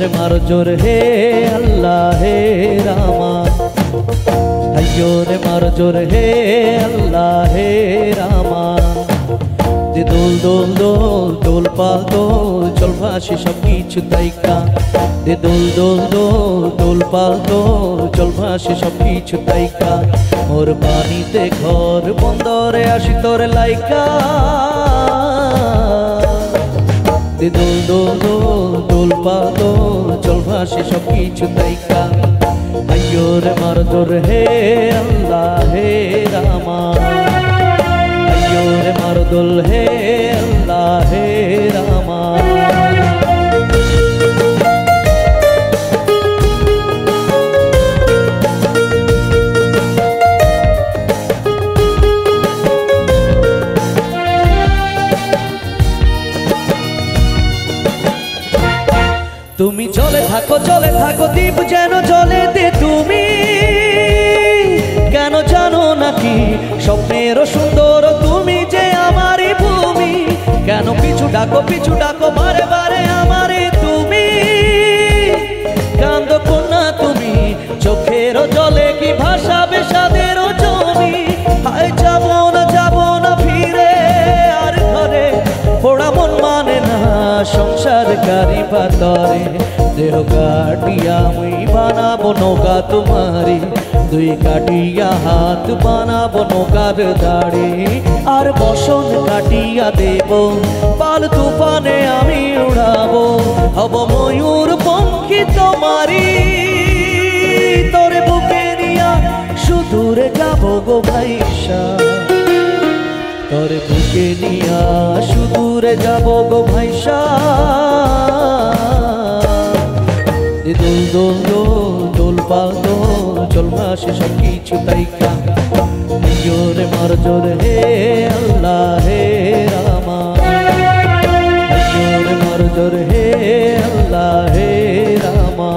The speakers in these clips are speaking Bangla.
রে মার জোর হে আল্লাহ হে রামা আইয়ো রে মার জোর হে আল্লাহ হে রামা যে দোল দোল দোল দোল পাল দোল চল ভাসি সব কিছু তাইকা যে দোল দোল দোল দোল পাল দোল চল ভাসি সব কিছু তাইকা মোর পানিতে ঘর বন্দরে আসি তোর লাইকা যে দোল দোল দোল দোল পাল দোল চল ভাসি সব কিছু তাইকা আইয়ো রে মার জোর হে আল্লাহ হে রামা আইয়ো রে মার দোল হে আল্লাহ হে রামা তুমি চলে থাকো দ্বীপ যেন জলে দে তুমি কেন জানো নাকি স্বপ্নের সুন্দর তুমি যে আমারই ভূমি কেন পিছু ডাকো বারে বারে আমারে তুমি কান্দ কন্যা তুমি চোখের জলে কি ভাসাবে সাদের জমি হায় যাব না ফিরে আর ঘরে পোড়া মন মানে না সংসার গাড়ি পাতরে দেহ কাটিয়া মুই বানাবো নৌকা তোমারি দুই কাটিয়া হাত বানাবো নৌকার দাড়ি আর বসন কাটিয়া দেব পাল তুফানে আমি উড়াবো হব ময়ূর পঙ্খী তোমারি তোরে বুকে নিয়া সুদূরে যাবো গো ভাইসা তোরে বুকে নিয়া সুদূরে যাবো গো ভাইসা দোল দোল দোল দোল পাল দোল চল ভাসি সব কিছু তাইকা আইয়ো রে মার জোর হে আল্লাহ হে রামা আইয়ো রে মার জোর হে আল্লাহ হে রামা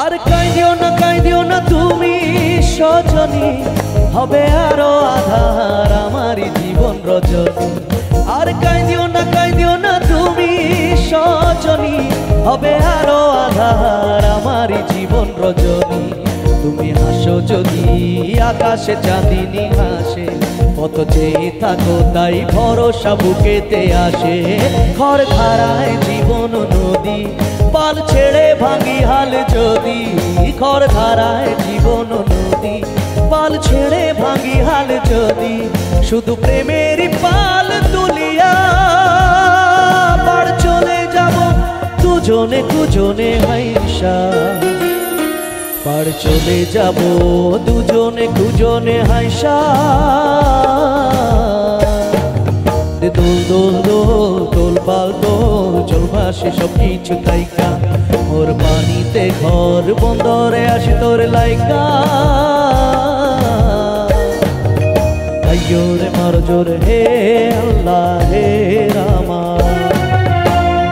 আর কাইদিও না তুমি সজনী হবে আরো আধার আমারই জীবন রজনী আর কাইদিও না তুমি সজনী হবে আরো আধার আমারই জীবন রজনী তুমি হাসো যদি আকাশে চাঁদিনী হাসে কত চেয়ে থাকো তাই ভরসা বুকেতে আসে ঘর ধারায় জীবন নদী পাল ছেড়ে ভাঙি হাল যদি ঘর ধারায় জীবন নদী পাল ছেড়ে ভাঙি হাল যদি শুধু প্রেমেরই পাল তুলিয়া পাড় চলে যাব দুজনে হাইসা পাড় চলে যাব দুজনে হাইসা দোল দোল দোল দোল পাল দোল চল ভাসি সব কিছু তাইকা মোর পানিতে ঘর বন্দরে আসি তোর লাইকা আইয়ো রে মার জোর হে আল্লাহ হে রামা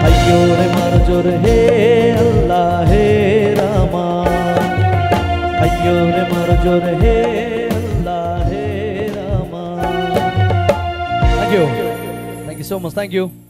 আইয়ো রে মার জোর হে আল্লাহ হে রামা আইয়ো রে মার জোর হে আল্লাহ হে রামা Thank you so much. Thank you.